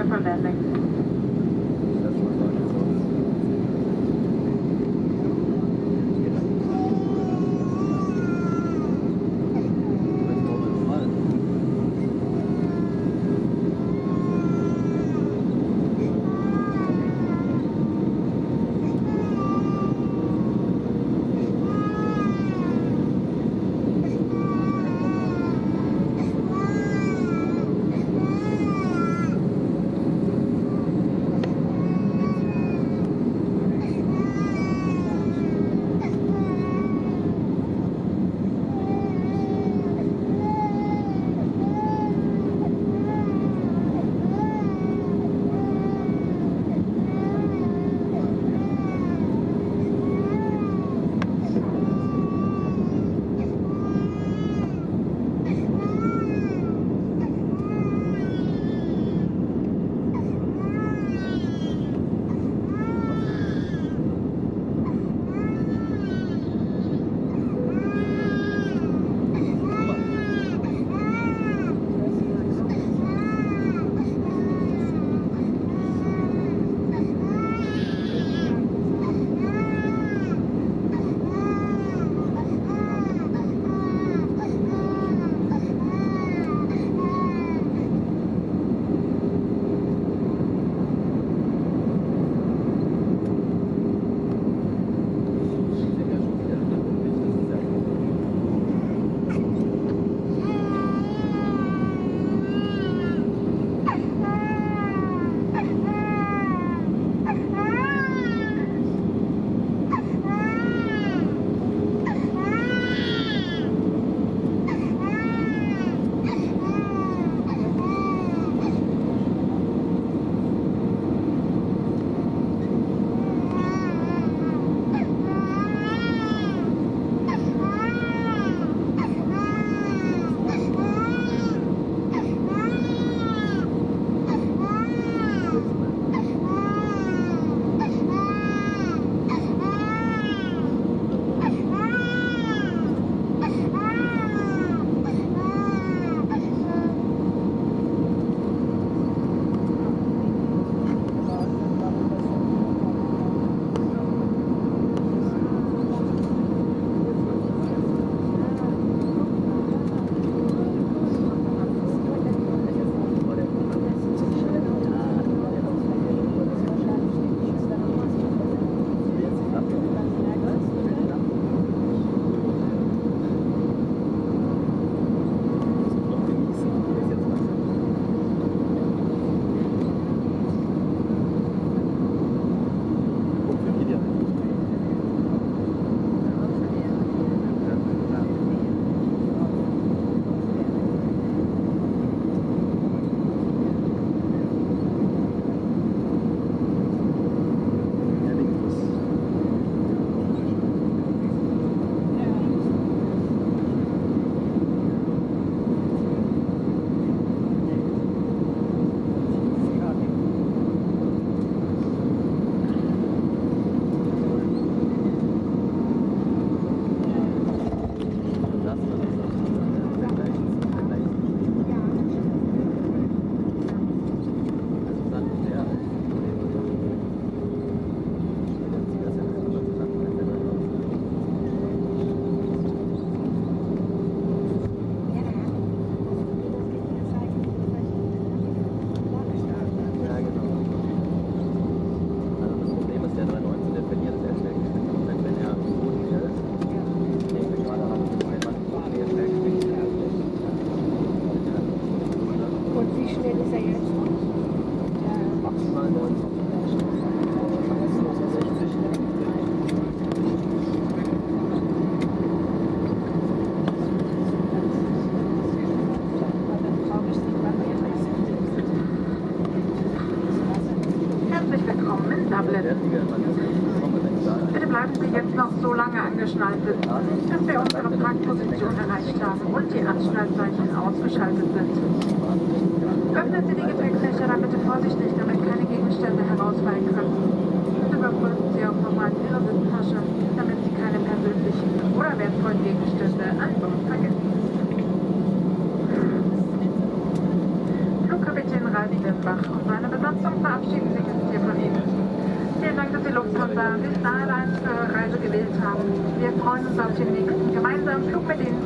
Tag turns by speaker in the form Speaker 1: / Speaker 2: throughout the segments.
Speaker 1: clear for landing.
Speaker 2: Bitte bleiben Sie jetzt noch so lange angeschnallt sitzen, bis wir unsere Parkposition erreicht haben und die Anschnallzeichen ausgeschaltet sind. Öffnen Sie die Gepäckfächer dann bitte vorsichtig, damit keine Gegenstände herausfallen können. Und überprüfen Sie auch nochmal Ihre Sitztasche, damit Sie keine persönlichen oder wertvollen Gegenstände an Bord vergessen. Flugkapitän Denbach und seine Besatzung verabschieden sich jetzt hier von Ihnen. Vielen Dank, dass Sie Lufthansa die Star Alliance für Ihre Reise gewählt haben. Wir freuen uns auf den nächsten gemeinsamen Flug mit Ihnen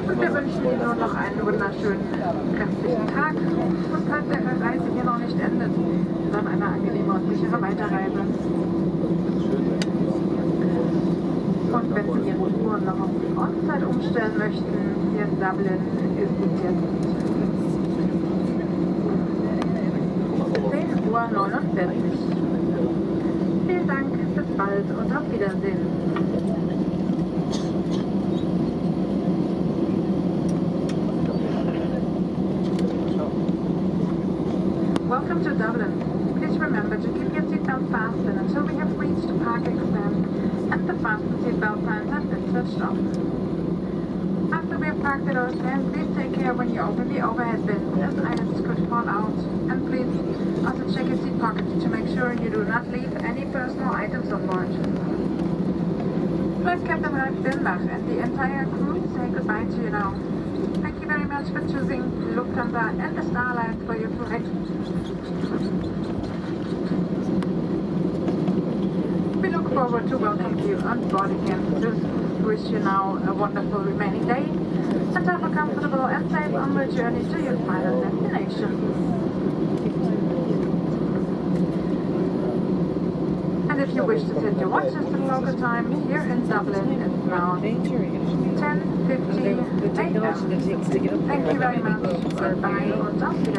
Speaker 2: und wir wünschen Ihnen nun noch einen wunderschönen restlichen Tag und falls Ihre Reise hier noch nicht endet, dann eine angenehme und sichere Weiterreise. Und wenn Sie Ihre Touren noch auf die Ortszeit umstellen möchten, hier in Dublin ist es jetzt 10:49 Uhr. Vielen Dank, bis bald und auf Wiedersehen. Welcome to Dublin. Please remember to keep your seatbelt fastened until we have reached the parking stand and the fasten seatbelt signs have been switched off. After we have parked at our stand, please take care when you open the overhead bins as items could fall out. And please also check your seat pockets to make sure you do not leave any personal items on board. Flight Captain Ralph Denbach and the entire crew say goodbye to you now. Thank you very much for choosing Lufthansa and the Star Alliance for your flight. We look forward to welcoming you on board again soon. Wish you now a wonderful remaining day and have a comfortable and safe onward journey to your final destination. And if you wish to set your watches to the local time, here in Dublin it's now 10:50 a.m. Thank you very much. Goodbye und auf Wiedersehen.